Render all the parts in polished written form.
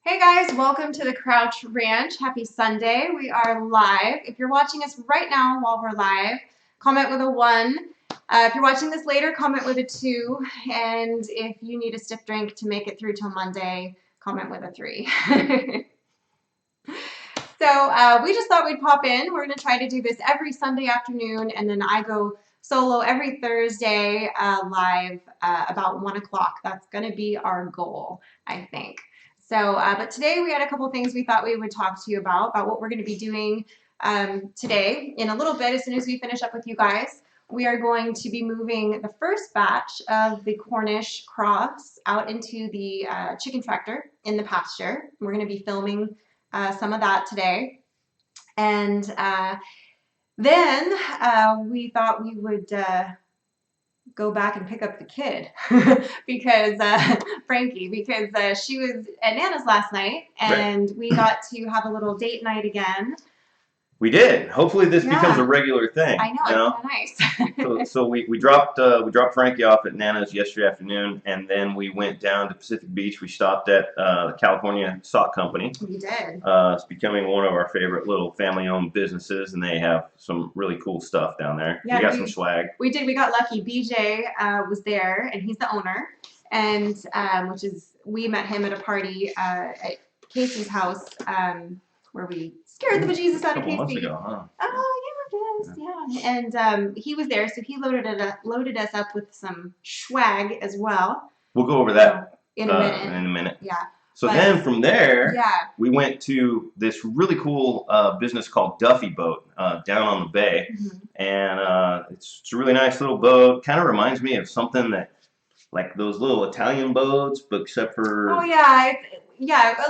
Hey guys, welcome to the Crouch Ranch. Happy Sunday. We are live. If you're watching us right now while we're live, comment with a 1. If you're watching this later, comment with a 2. And if you need a stiff drink to make it through till Monday, comment with a 3. So we just thought we'd pop in. We're going to try to do this every Sunday afternoon, and then I go solo every Thursday live about 1 o'clock. That's going to be our goal, I think. So, but today we had a couple things we thought we would talk to you about what we're going to be doing today. In a little bit, as soon as we finish up with you guys, we are going to be moving the first batch of the Cornish cross out into the chicken tractor in the pasture. We're going to be filming some of that today. And then we thought we would go back and pick up the kid because Frankie, because she was at Nana's last night, and we got to have a little date night again. We did. Hopefully this becomes a regular thing. I know, it's kind of nice. so we dropped Frankie off at Nana's yesterday afternoon, and then we went down to Pacific Beach. We stopped at the California Sock Company. We did. It's becoming one of our favorite little family-owned businesses, and they have some really cool stuff down there. Yeah, we got some swag. We did. We got lucky. BJ was there, and he's the owner, and we met him at a party at Casey's house, where we scared the bejesus out of Casey. Months ago, huh? Oh yeah. And he was there, so he loaded us up with some swag as well. We'll go over that in a minute. Yeah. So then from there, we went to this really cool business called Duffy Boat down on the bay, and it's a really nice little boat. Kind of reminds me of something that, like those little Italian boats, but except for a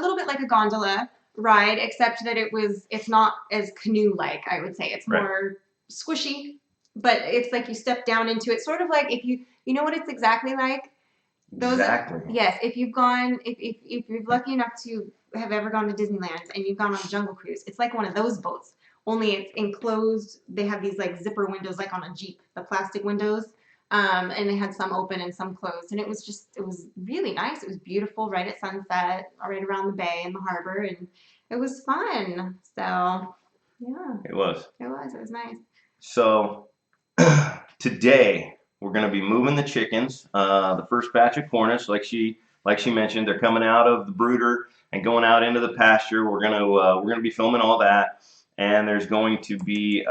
little bit like a gondola ride, except that it's not as canoe-like. I would say it's more squishy, but it's like you step down into it, sort of like if you know what it's exactly like. Yes, if you're lucky enough to have ever gone to Disneyland and you've gone on a Jungle Cruise, it's like one of those boats, only it's enclosed. They have these like zipper windows like on a Jeep, the plastic windows, and they had some open and some closed, and it was really nice. It was beautiful, right at sunset, right around the bay and the harbor, and it was fun. So yeah, it was nice. So today we're going to be moving the chickens, the first batch of Cornish, like she mentioned. They're coming out of the brooder and going out into the pasture. We're gonna be filming all that, and there's going to be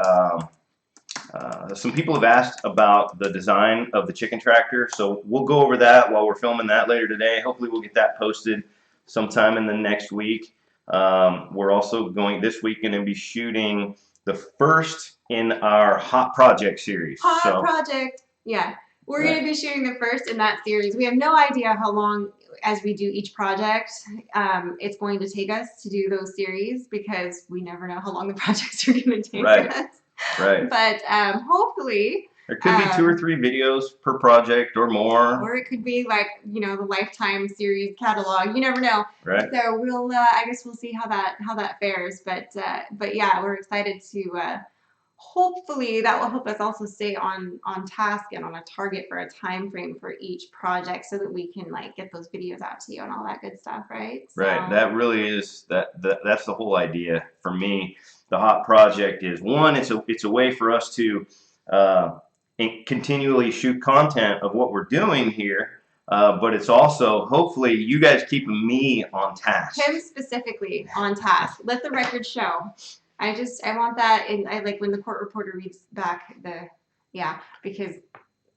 some people have asked about the design of the chicken tractor, so we'll go over that while we're filming that later today. Hopefully we'll get that posted sometime in the next week. We're also this week going to be shooting the first in our Hot Project series. Project. Yeah, we're going to be shooting the first in that series. We have no idea how long, as we do each project, it's going to take us to do those series, because we never know how long the projects are going to take us. Right. But hopefully there could be 2 or 3 videos per project or more. Or it could be like, the Lifetime series catalog. You never know. Right. So we'll I guess we'll see how that fares. But yeah, we're excited to hopefully that will help us also stay on task and on a target for a time frame for each project, so that we can get those videos out to you and all that good stuff, right? So, right. That really is that's the whole idea for me. The Hot Project is, one, it's a way for us to continually shoot content of what we're doing here, but it's also hopefully you guys keeping me on task. Him specifically on task. Let the record show. I want that, and I like when the court reporter reads back because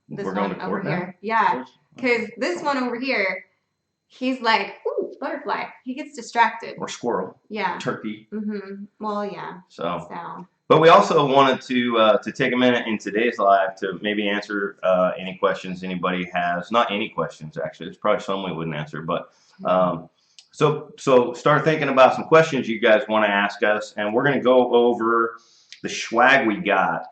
this one over here, because this one over here, he's like, ooh, butterfly. He gets distracted. Or squirrel. Yeah. Turkey. Well, yeah. So. But we also wanted to take a minute in today's live to maybe answer any questions anybody has. Not any questions, actually. There's probably some we wouldn't answer, but. So start thinking about some questions you guys want to ask us, and we're going to go over the swag we got.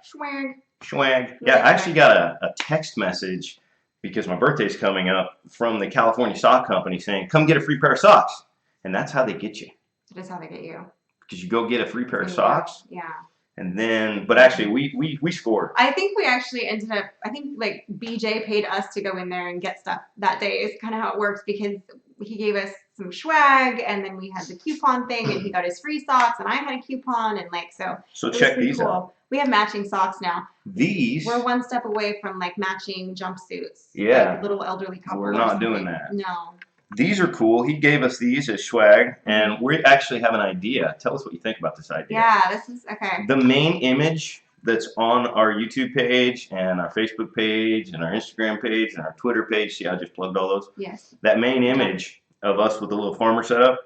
Swag. Yeah, I actually got a text message, because my birthday's coming up, from the California Sock Company saying, come get a free pair of socks. And that's how they get you. That is how they get you. Because you go get a free pair of socks. Yeah. And then, but actually, we scored. I think we actually ended up, like BJ paid us to go in there and get stuff that day. Is kind of how it works, because he gave us some swag, and then we had the coupon thing, and he got his free socks, and I had a coupon, and like So it was check pretty these cool. out. We have matching socks now. These, We're one step away from like matching jumpsuits. yeah, Like little elderly couple. we're or not something. doing that. No. These are cool. He gave us these as swag, and we actually have an idea. Tell us what you think about this idea. Yeah, this is okay. The main image that's on our YouTube page and our Facebook page and our Instagram page and our Twitter page. See, I just plugged all those. Yes. That main image of us with the little farmer setup.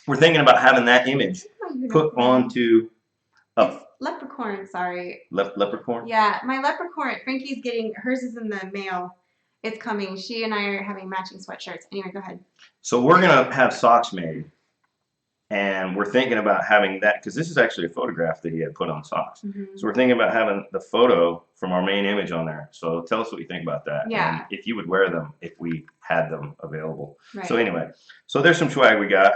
We're thinking about having that image put onto It's leprechaun. Sorry. Leprechaun. Yeah, my leprechaun. Frankie's getting hers is in the mail. It's coming. She and I are having matching sweatshirts. Anyway, go ahead. So we're gonna have socks made, and we're thinking about having that because this is actually a photograph that he had put on socks. So we're thinking about having the photo from our main image on there. So tell us what you think about that. Yeah. And if you would wear them if we had them available. Right. So anyway, so there's some swag we got,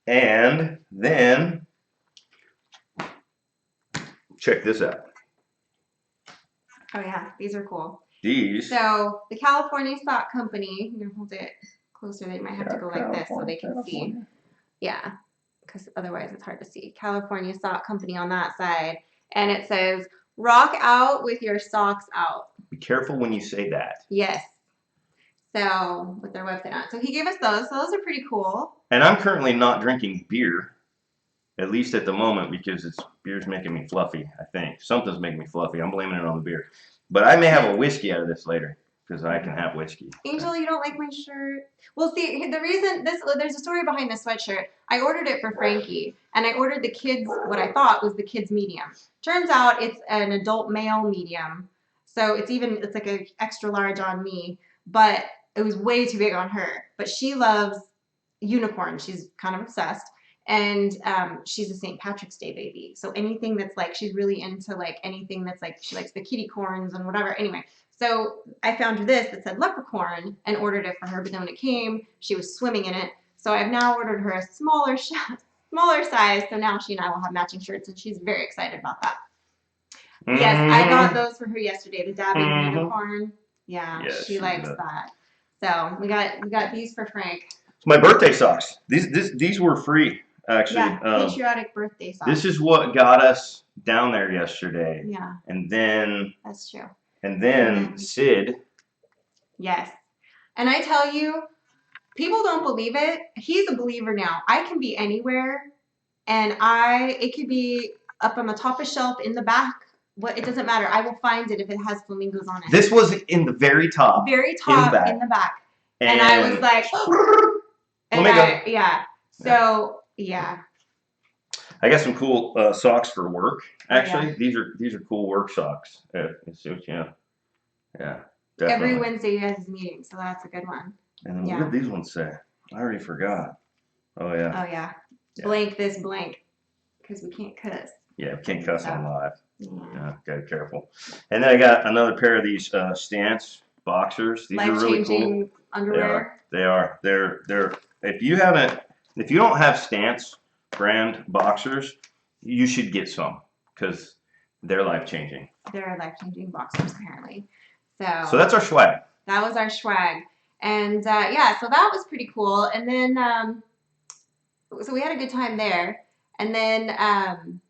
and then check this out. Oh yeah, these are cool. These. So the California Sock Company. I'm gonna hold it closer. They might have to go like this so they can see. Yeah, because otherwise it's hard to see. California Sock Company on that side, and it says "Rock out with your socks out." Be careful when you say that. Yes. So with their website on. So he gave us those. So those are pretty cool. And I'm currently not drinking beer, at least at the moment, because beer's making me fluffy. I think something's making me fluffy. I'm blaming it on the beer. But I may have a whiskey out of this later because I can have whiskey. Angel, you don't like my shirt? Well, see, the reason there's a story behind this sweatshirt. I ordered it for Frankie, and I ordered the kids what I thought was the kids medium. Turns out it's an adult male medium, so it's like an extra large on me, but it was way too big on her. But she loves unicorns. She's kind of obsessed. And she's a St. Patrick's Day baby. So anything that's like, she's really into like anything that's like, she likes the kitty corns and whatever. Anyway, so I found her this that said leprechaun and ordered it for her. But then when it came, she was swimming in it. So I've now ordered her a smaller size. So now she and I will have matching shirts, and she's very excited about that. Yes, I got those for her yesterday. The dabbing unicorn. Yeah, yes, she likes that. So we got these for Frank. It's my birthday socks. These were free. Actually, yeah, patriotic birthday socks. This is what got us down there yesterday. Yeah. And then. That's true. And then Sid. Yes. And I tell you, people don't believe it. He's a believer now. I can be anywhere, and it could be up on the top of shelf in the back. It doesn't matter. I will find it if it has flamingos on it. This was in the very top. Very top in the back. And I was like, flamingo. Yeah. So. Yeah. I got some cool socks for work. Actually, these are cool work socks. Yeah, definitely. Every Wednesday he has his meeting, so that's a good one. And then what did these ones say? I already forgot. Oh yeah. Oh yeah. Blank this blank, because we can't cuss. Yeah, we can't cuss on live. Yeah, gotta be careful. And then I got another pair of these Stance boxers. These are really cool. Underwear. They are. They're. If you don't have Stance brand boxers, you should get some because they're life-changing. They're life-changing boxers, apparently. So that's our swag. That was our swag. And, so that was pretty cool. And then, so we had a good time there. And then,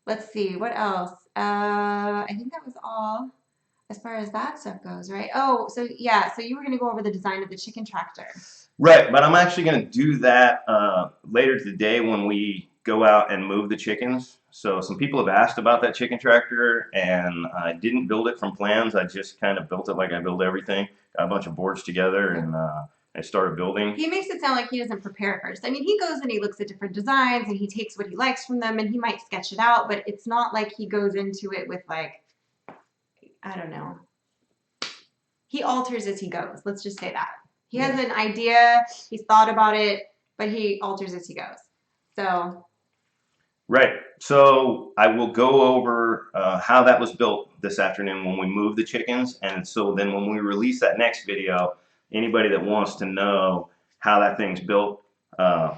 let's see, what else? I think that was all as far as that stuff goes, right? Oh, so you were going to go over the design of the chicken tractor. Right, but I'm actually going to do that later today when we go out and move the chickens. So some people have asked about that chicken tractor, and I didn't build it from plans. I just kind of built it like I build everything. Got a bunch of boards together, and I started building. He makes it sound like he doesn't prepare first. I mean, he goes and he looks at different designs, and he takes what he likes from them, and he might sketch it out, but it's not like he goes into it with like, I don't know. He alters as he goes. Let's just say that. He has an idea, he's thought about it, but he alters as he goes. So. Right. So I will go over how that was built this afternoon when we move the chickens. And so then when we release that next video, anybody that wants to know how that thing's built,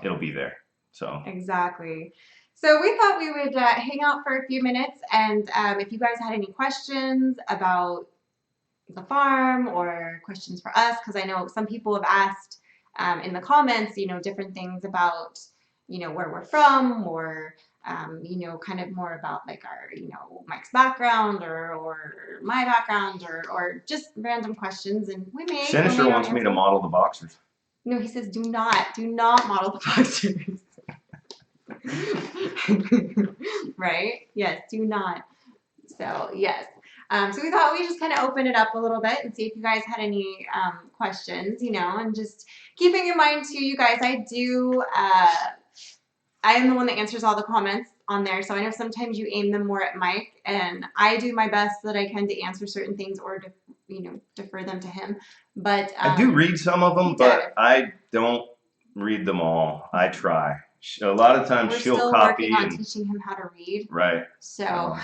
it'll be there. So. Exactly. So we thought we would hang out for a few minutes. And if you guys had any questions about the farm or questions for us, because I know some people have asked in the comments, different things about, where we're from, or kind of more about like our, Mike's background, or my background, or just random questions, and we may or Sinister may not wants me to answer. model the boxers. No, he says do not model the posters. Right? Yes, do not. So yes. So we thought we'd just kind of open it up a little bit and see if you guys had any questions, and just keeping in mind too, you guys, I am the one that answers all the comments on there. So I know sometimes you aim them more at Mike, and I do my best that I can to answer certain things or defer them to him. But I do read some of them, he does. but I don't read them all. I try. A lot of times We're she'll still copy working on and teaching him how to read. right. So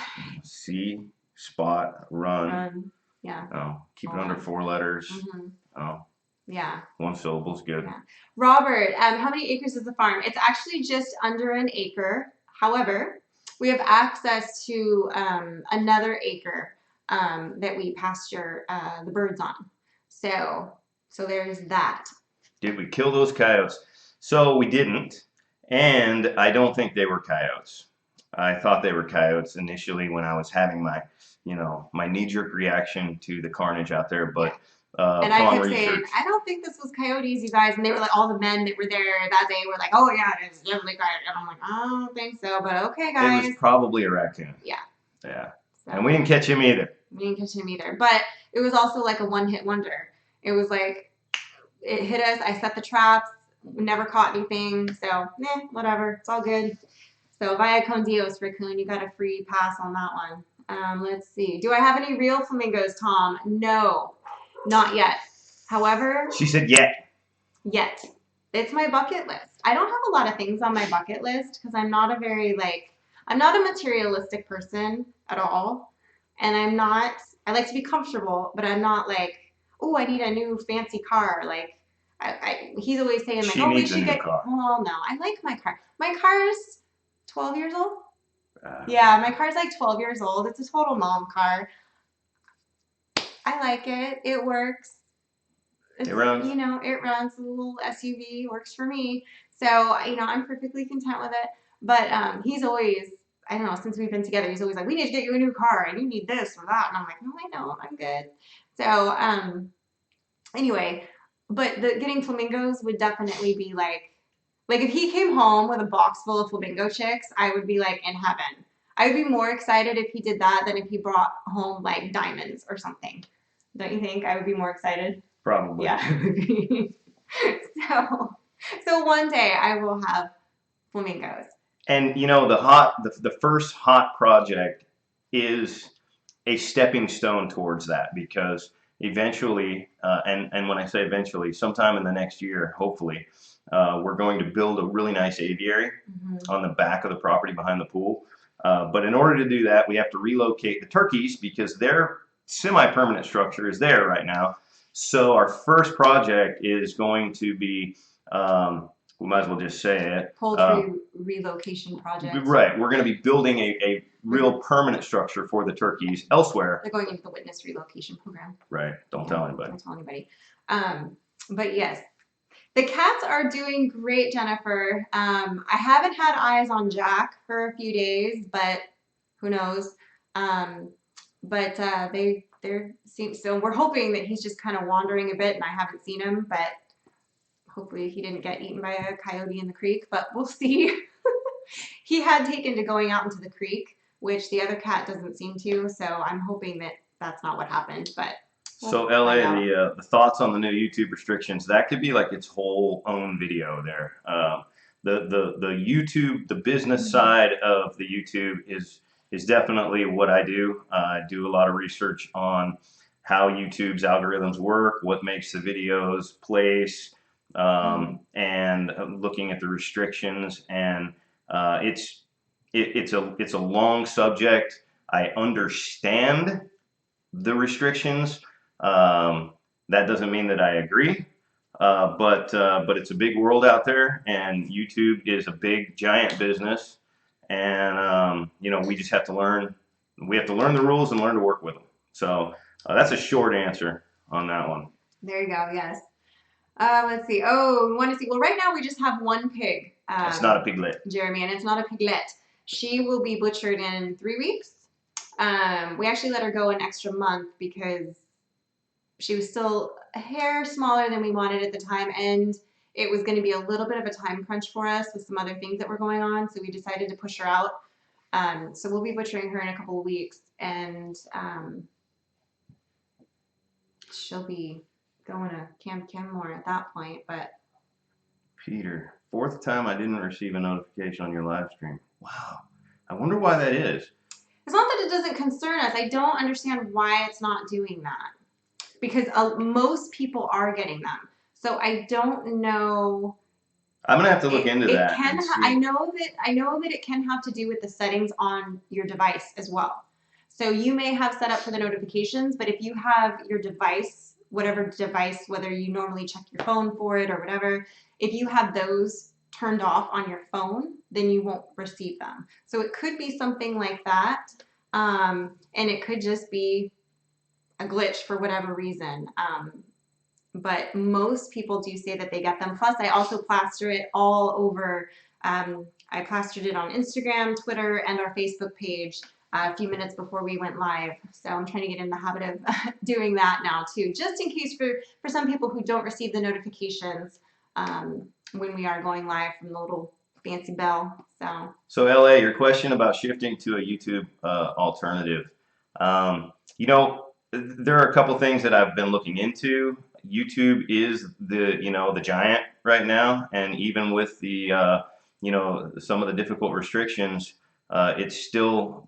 See, spot, run. yeah. Oh, keep it under 4 letters. Mm-hmm. Oh, Yeah. 1 syllable's good. Yeah. Robert, how many acres is the farm? It's actually just under an acre. However, we have access to another acre that we pasture the birds on. So there's that. Did we kill those coyotes? So we didn't, and I don't think they were coyotes. I thought they were coyotes initially when I was having my knee-jerk reaction to the carnage out there, but And I upon kept saying, research, I don't think this was coyotes, you guys. And they were like, all the men that were there that day were like, oh yeah, it's definitely coyote. And I'm like, I don't think so, but okay, guys. it was probably a raccoon. Yeah. Yeah. So, And we didn't catch him either. we didn't catch him either. But it was also like a one-hit wonder. It was like, it hit us. I set the traps, never caught anything. So, whatever. It's all good. So, via con Dios, raccoon, you got a free pass on that one. Let's see. Do I have any real flamingos, Tom? No, not yet. However, She said, "Yet." Yet. It's my bucket list. I don't have a lot of things on my bucket list because I'm not I'm not a materialistic person at all. And I like to be comfortable, but I'm not like, oh, I need a new fancy car. Like, he's always saying, like, She oh, we needs a should new get, car. well, no, I like my car. My car's 12 years old. Uh, Yeah, my car's like 12 years old. It's a total mom car. I like it. It works. It runs. It runs. A little SUV works for me. So, I'm perfectly content with it. But he's always, I don't know, since we've been together, he's always like, we need to get you a new car and you need this or that. And I'm like, no, I don't. I'm good. So, anyway, but getting flamingos would definitely be like if he came home with a box full of flamingo chicks, I would be like in heaven. I would be more excited if he did that than if he brought home like diamonds or something. Don't you think I would be more excited? Probably. Yeah. so one day I will have flamingos. And the first hot project is a stepping stone towards that because eventually, and when I say eventually, sometime in the next year, hopefully, we're going to build a really nice aviary on the back of the property behind the pool. But in order to do that, we have to relocate the turkeys because their semi-permanent structure is there right now. So our first project is going to be, we might as well just say it. Poultry relocation project. Right. We're going to be building a real permanent structure for the turkeys elsewhere. They're going into the witness relocation program. Right. Don't tell anybody. Don't tell anybody. But yes, the cats are doing great, Jennifer. I haven't had eyes on Jack for a few days, but who knows? But so we're hoping that he's just kind of wandering a bit, and I haven't seen him, but hopefully he didn't get eaten by a coyote in the creek. But we'll see. He had taken to going out into the creek, which the other cat doesn't seem to. So I'm hoping that that's not what happened, but. So LA, the thoughts on the new YouTube restrictions, that could be like its whole own video there. The YouTube, the business side of the YouTube is definitely what I do. I do a lot of research on how YouTube's algorithms work, what makes the videos place, and looking at the restrictions. And it's a long subject. I understand the restrictions. That doesn't mean that I agree, but it's a big world out there, and YouTube is a big, giant business, and we just have to learn. We have to learn the rules and learn to work with them. So that's a short answer on that one. There you go. Yes. Let's see. Oh, we want to see. Well, right now we just have one pig, It's not a piglet. Jeremy, and it's not a piglet. She will be butchered in 3 weeks. We actually let her go an extra month because she was still a hair smaller than we wanted at the time, and it was going to be a little bit of a time crunch for us with some other things that were going on. So we decided to push her out. So we'll be butchering her in a couple of weeks, and she'll be going to Camp Kenmore at that point. But Peter, fourth time I didn't receive a notification on your live stream. Wow. I wonder why that is. it's not that it doesn't concern us. I don't understand why it's not doing that because most people are getting them. So I don't know. I'm gonna have to look into It that can. and I see. know that it can have to do with the settings on your device as well. So you may have set up for the notifications, but if you have your device, whatever device, whether you normally check your phone for it or whatever, if you have those turned off on your phone, then you won't receive them. So it could be something like that, and it could just be a glitch for whatever reason. But most people do say that they get them. Plus, I also plaster it all over. I plastered it on Instagram, Twitter, and our Facebook page a few minutes before we went live. So I'm trying to get in the habit of doing that now too, just in case for some people who don't receive the notifications when we are going live from the little fancy bell. So LA, your question about shifting to a YouTube alternative. You know, there are a couple things that I've been looking into. YouTube is the giant right now, and even with the some of the difficult restrictions, it's still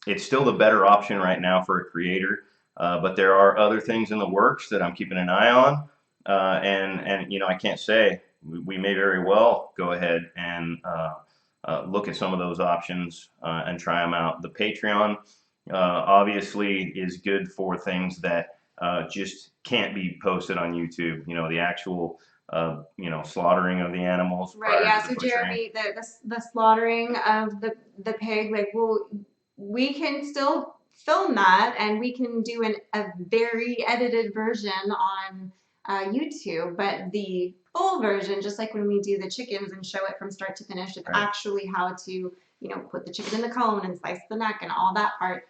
it's still the better option right now for a creator. But there are other things in the works that I'm keeping an eye on, and I can't say we may very well go ahead and look at some of those options and try them out. The Patreon obviously is good for things that just can't be posted on YouTube. The actual slaughtering of the animals right, prior yeah. to the So butchering. Jeremy, the slaughtering of the pig, like we can still film that, and we can do a very edited version on YouTube. But the full version, just like when we do the chickens and show it from start to finish, of Right. actually how to put the chicken in the cone and slice the neck and all that part,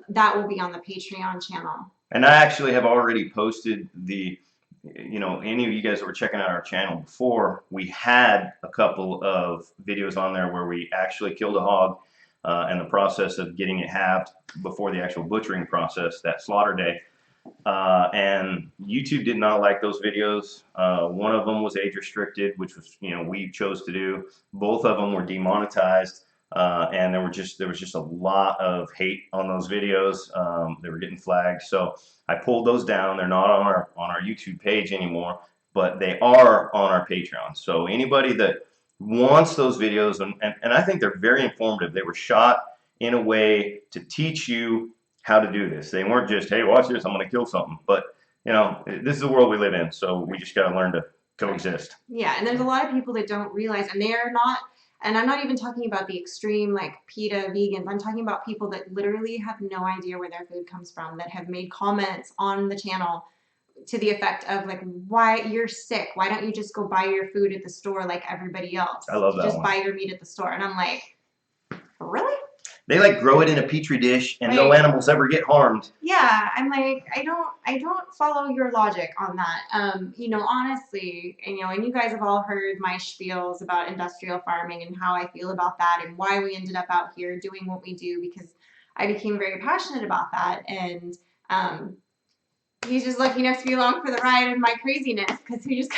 that will be on the Patreon channel. And I actually have already posted any of you guys that were checking out our channel before, we had a couple of videos on there where we actually killed a hog and the process of getting it halved before the actual butchering process, that slaughter day. And YouTube did not like those videos. One of them was age restricted, which was, we chose to do. Both of them were demonetized. And there was just a lot of hate on those videos. They were getting flagged. So I pulled those down. They're not on our YouTube page anymore, but they are on our Patreon. So anybody that wants those videos, and I think they're very informative. They were shot in a way to teach you how to do this. They weren't just, hey, watch this, I'm going to kill something. But, this is the world we live in. So we just got to learn to coexist. Yeah, and there's a lot of people that don't realize, and they are not, and I'm not even talking about the extreme like PETA vegans. I'm talking about people that literally have no idea where their food comes from, that have made comments on the channel to the effect of like, why you're sick? Why don't you just go buy your food at the store like everybody else? I love that Just one. buy your meat at the store. And I'm like, really? They grow it in a petri dish and no Like, animals ever get harmed. yeah, I'm like, I don't follow your logic on that. Honestly, and you guys have all heard my spiels about industrial farming and how I feel about that and why we ended up out here doing what we do, because I became very passionate about that. And he's just lucky enough to be along for the ride of my craziness, because he just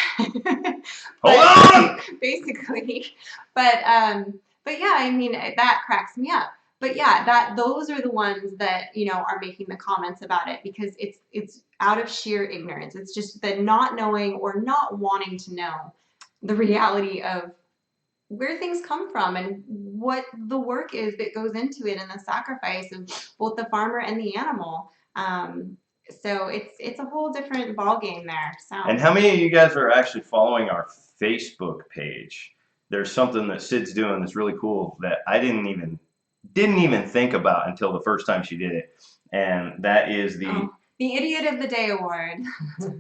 Hold on! basically. But yeah, I mean, that cracks me up. But yeah, those are the ones that are making the comments about it, because it's out of sheer ignorance. It's just the not knowing or not wanting to know the reality of where things come from and what the work is that goes into it, and the sacrifice of both the farmer and the animal. So it's a whole different ball game there. So. And how many of you guys are actually following our Facebook page? There's something that Sid's doing that's really cool that I didn't even think about until the first time she did it, and that is The Idiot of the Day award.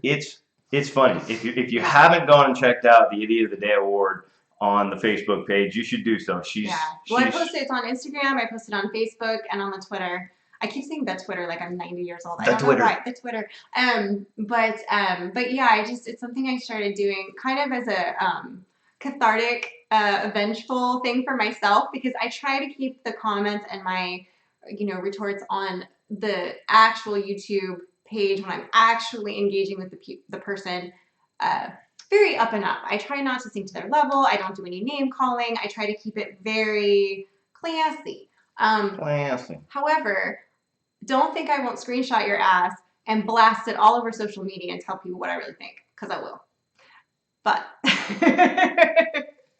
it's It's funny. If you haven't gone and checked out the Idiot of the Day award on the Facebook page, you should do so. Yeah. Well, I posted it's on Instagram. I posted on Facebook and on the Twitter. I keep saying the Twitter like I'm 90 years old. I the don't know Twitter. why the Twitter. But yeah, it's something I started doing kind of as a cathartic, vengeful thing for myself because I try to keep the comments and my retorts on the actual YouTube page when I'm actually engaging with the person. Uh, Very up and up. I try not to sink to their level. I don't do any name calling. I try to keep it very classy. Classy. However, don't think I won't screenshot your ass and blast it all over social media and tell people what I really think, because I will. But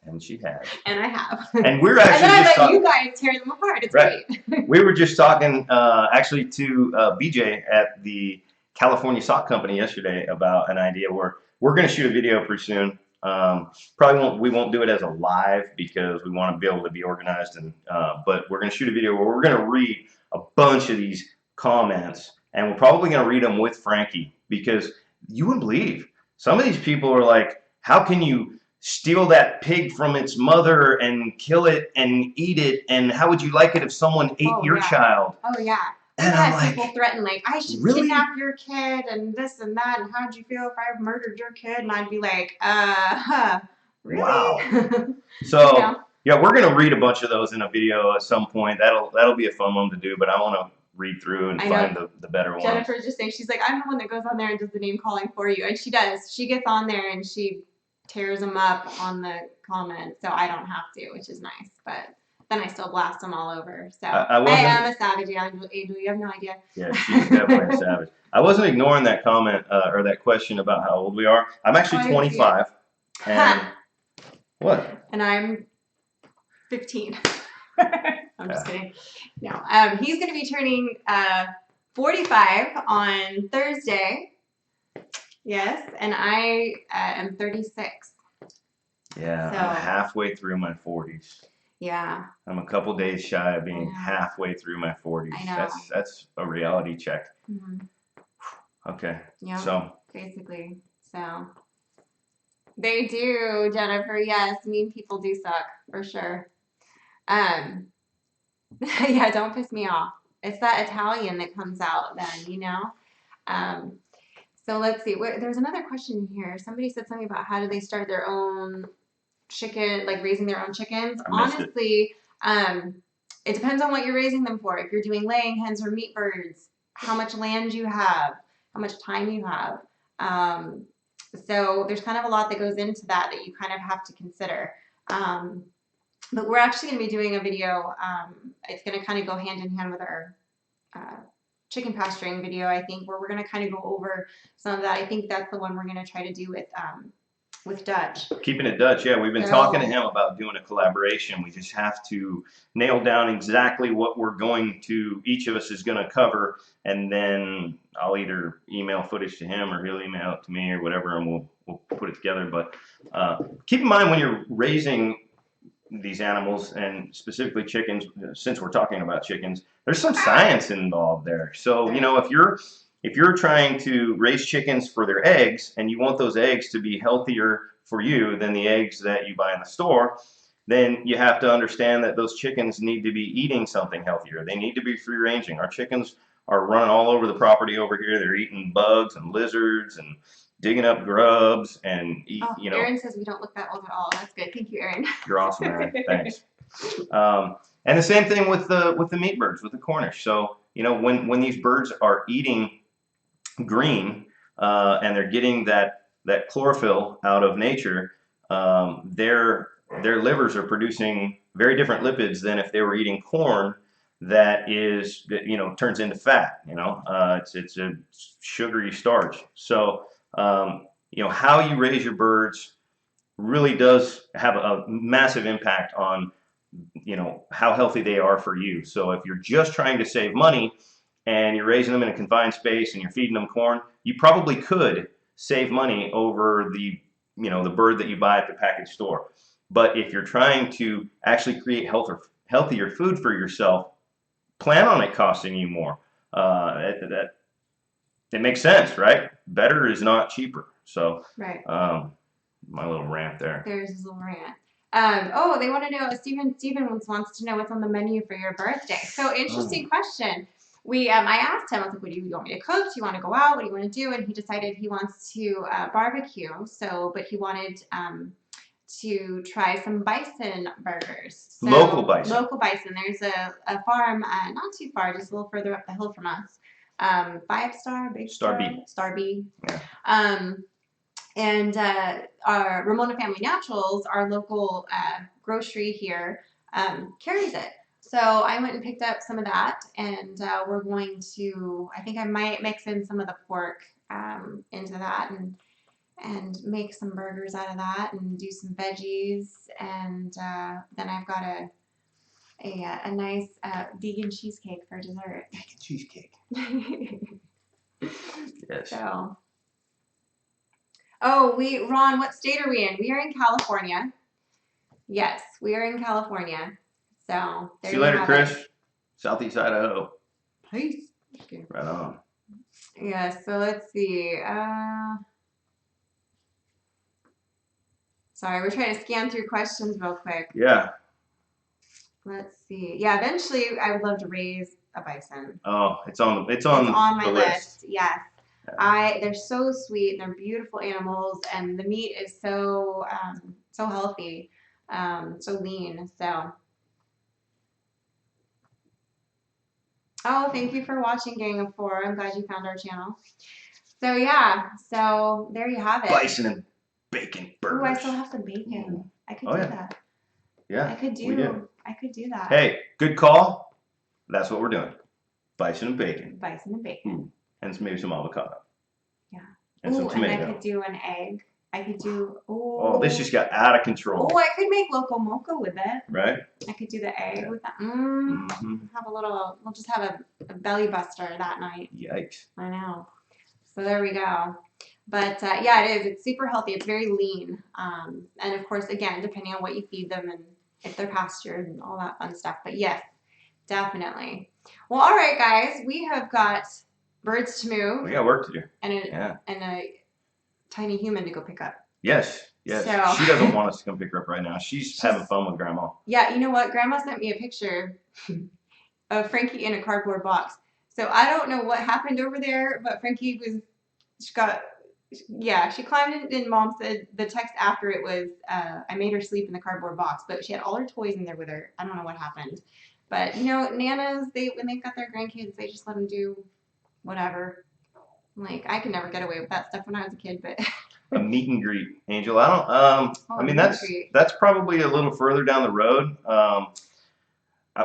And she has. and I have. And we're And actually then I just let you guys tear them apart. It's Right. great. We were just talking actually to BJ at the California Sock Company yesterday about an idea where we're going to shoot a video pretty soon. We won't do it as a live because we want to be able to be organized but we're going to shoot a video where we're going to read a bunch of these comments and we're probably going to read them with Frankie because you wouldn't believe some of these people are like, how can you steal that pig from its mother and kill it and eat it, and how would you like it if someone ate your child? Oh yeah. And I've I'm had like, people threaten like I should really? kidnap your kid and this and that and how'd you feel if I murdered your kid? And I'd be like, really? Wow. So yeah, we're gonna read a bunch of those in a video at some point. That'll be a fun one to do, but I want to read through and find the better ones. Jennifer's just saying, she's like, I'm the one that goes on there and does the name calling for you, and she does. She gets on there and she tears them up on the comments, so I don't have to, which is nice. But then I still blast them all over. So I am a savage, Angel. You have no idea. Yeah, she's definitely a savage. I wasn't ignoring that comment or that question about how old we are. I'm actually 25. And what? And I'm 15. I'm just kidding. No, he's going to be turning 45 on Thursday. Yes, and I am 36. Yeah, so, I'm halfway through my 40s. Yeah. I'm a couple days shy of being halfway through my 40s. I know. That's a reality check. Mm-hmm. Okay. Yeah. So basically, so they do, Jennifer. Yes, mean people do suck for sure. Yeah, don't piss me off. It's that Italian that comes out then. So let's see. There's another question here. Somebody said something about how do they start their own chicken, like raising their own chickens. Honestly, it depends on what you're raising them for. If you're doing laying hens or meat birds, how much land you have, how much time you have. So there's kind of a lot that goes into that you kind of have to consider. But we're actually going to be doing a video. It's going to kind of go hand in hand with our chicken pasturing video, I think, where we're going to kind of go over some of that. I think that's the one we're going to try to do with Dutch. Keeping it Dutch, yeah. We've been talking to him about doing a collaboration. We just have to nail down exactly what we're going to, each of us is going to cover, and then I'll either email footage to him or he'll email it to me or whatever, and we'll put it together. But keep in mind when you're raising these animals, and specifically chickens, since we're talking about chickens, there's some science involved there. So, if you're trying to raise chickens for their eggs and you want those eggs to be healthier for you than the eggs that you buy in the store, then you have to understand that those chickens need to be eating something healthier. They need to be free ranging. Our chickens are running all over the property over here. They're eating bugs and lizards and digging up grubs and Aaron says we don't look that old at all. That's good. Thank you, Aaron. You're awesome, Aaron. Thanks. And the same thing with the meat birds, with the Cornish. So when these birds are eating green and they're getting that chlorophyll out of nature, their livers are producing very different lipids than if they were eating corn that turns into fat. It's a sugary starch. So how you raise your birds really does have a massive impact on how healthy they are for you. So if you're just trying to save money and you're raising them in a confined space and you're feeding them corn, you probably could save money over the bird that you buy at the package store. But if you're trying to actually create healthier food for yourself, plan on it costing you more. It makes sense, right? Better is not cheaper. So, Right. my little rant there. There's his little rant. Oh, they want to know. Steven wants to know what's on the menu for your birthday. So interesting question. I asked him. I was like, "What do you want me to cook? Do you want to go out? What do you want to do?" And he decided he wants to barbecue. So, but he wanted to try some bison burgers. So, Local bison. Local bison. There's a farm not too far, just a little further up the hill from us. 5-star, big Star B. Star B. Yeah. And our Ramona Family Naturals, our local grocery here, carries it. So I went and picked up some of that, and we're going to. I think I might mix in some of the pork into that, and make some burgers out of that, and do some veggies, and then I've got a nice vegan cheesecake for dessert. Vegan cheesecake. Yes. So. Oh, Ron, what state are we in? We are in California. Yes, we are in California. So there See you later, Chris. it. Southeast Idaho. Peace. Right on. Yeah, so let's see. Sorry, we're trying to scan through questions real quick. Yeah. Let's see. Yeah, eventually I would love to raise a bison. Oh, it's on my list. Yes. Yeah. They're so sweet. They're beautiful animals, and the meat is so healthy, so lean. So, oh, thank you for watching, Gang of Four. I'm glad you found our channel. So yeah, so there you have it. Bison and bacon burgers. Oh, I still have some bacon. I could do that. Yeah. I could do that. Hey, good call. That's what we're doing. Bison and bacon. Bison and bacon. And maybe some avocado. Yeah. And some tomato. And I could do an egg. I could do. Oh, this just got out of control. Oh, I could make loco moco with it. Right. I could do the egg with that. Have a little. We'll just have a belly buster that night. Yikes. I know. So there we go. But yeah, it is. It's super healthy. It's very lean. And of course, again, depending on what you feed them and if they're pastured and all that fun stuff. But yes, definitely. Well, all right, guys, we have got birds to move. We got work to do. And a tiny human to go pick up. Yes. So, she doesn't want us to come pick her up right now. She's having fun with Grandma. Yeah, you know what? Grandma sent me a picture of Frankie in a cardboard box. So I don't know what happened over there, but Frankie she climbed in, and Mom said the text after it was, I made her sleep in the cardboard box, but she had all her toys in there with her. I don't know what happened. But, Nanas, when they've got their grandkids, they just let them do whatever. Like, I could never get away with that stuff when I was a kid, but... A meet and greet, Angel. I mean, that's probably a little further down the road.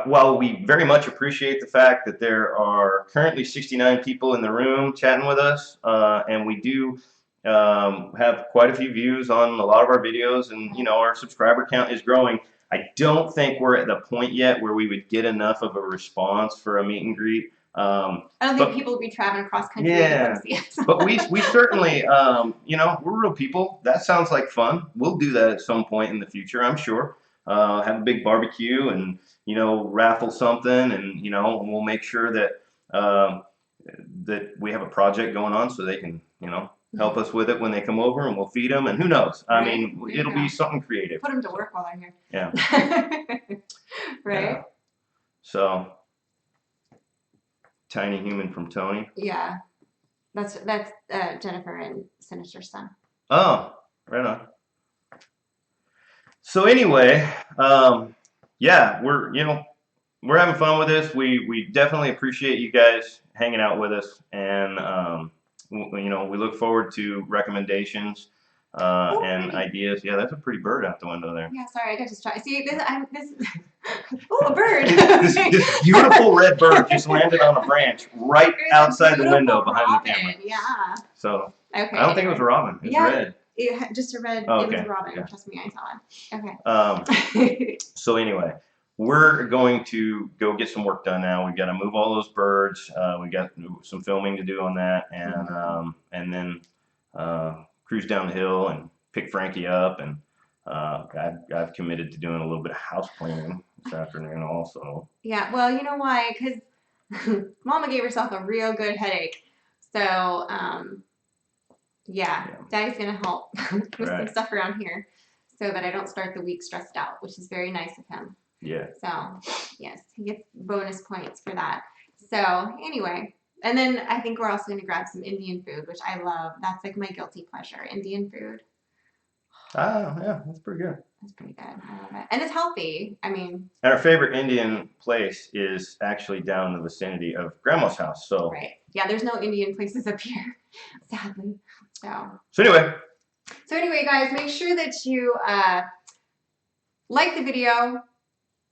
While we very much appreciate the fact that there are currently 69 people in the room chatting with us, and we do have quite a few views on a lot of our videos, and our subscriber count is growing. I don't think we're at the point yet where we would get enough of a response for a meet and greet. I don't think people would be traveling across country to see us. But we certainly, we're real people. That sounds like fun. We'll do that at some point in the future, I'm sure. Have a big barbecue and, raffle something, and, we'll make sure that that we have a project going on so they can, help us with it when they come over, and we'll feed them, and who knows? I mean, it'll be something creative. Put them to work while they're here. Yeah. Right? Yeah. So... Tiny human from Tony. Yeah, that's Jennifer and Sinister's son. Oh, right on. So anyway, yeah, we're having fun with this. We definitely appreciate you guys hanging out with us, and we look forward to recommendations and ideas. Yeah, that's a pretty bird out the window there. Yeah, sorry, I got distracted. See, this. Oh, a bird! this beautiful red bird just landed on a branch right outside the window behind the camera. Yeah. So okay. I don't think it was a robin. It was red. Just a red. Oh, okay. It was a robin. Yeah. Trust me, I saw it. Okay. So anyway, we're going to go get some work done now. We've got to move all those birds. We got some filming to do on that, and then cruise down the hill and pick Frankie up. And I've committed to doing a little bit of house cleaning this afternoon also. Yeah, well, you know why? Because Mama gave herself a real good headache. So Yeah, Daddy's gonna help with some Right. stuff around here so that I don't start the week stressed out, which is very nice of him. Yeah. So, yes, he gets bonus points for that. So, anyway, and then I think we're also gonna grab some Indian food, which I love. That's like my guilty pleasure, Indian food. Ah, yeah, that's pretty good. That's pretty good. I love it. And it's healthy. I mean, And our favorite Indian place is actually down in the vicinity of Grandma's house. So. right. Yeah, there's no Indian places up here, sadly. So anyway. So anyway, guys, make sure that you like the video,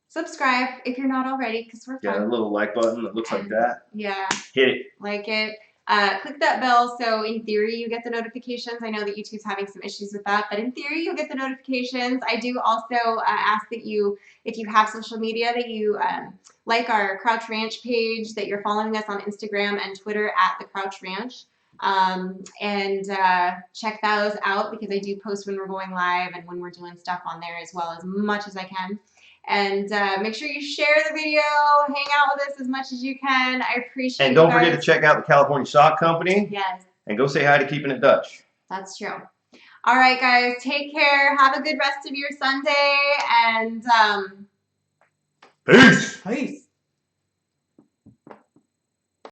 subscribe if you're not already, because we're fun. Got a little like button that looks like that. Yeah. Hit it. Like it. Click that bell so in theory you get the notifications. I know that YouTube's having some issues with that, but in theory you'll get the notifications. I do also ask that you, if you have social media, that you like our Crouch Ranch page, that you're following us on Instagram and Twitter at the Crouch Ranch. And check those out because I do post when we're going live and when we're doing stuff on there as well, as much as I can. And make sure you share the video, hang out with us as much as you can. I appreciate it. And don't forget to check out the California Sock Company. Yes. And go say hi to Keeping It Dutch. That's true. All right, guys, take care. Have a good rest of your Sunday. And peace. Peace.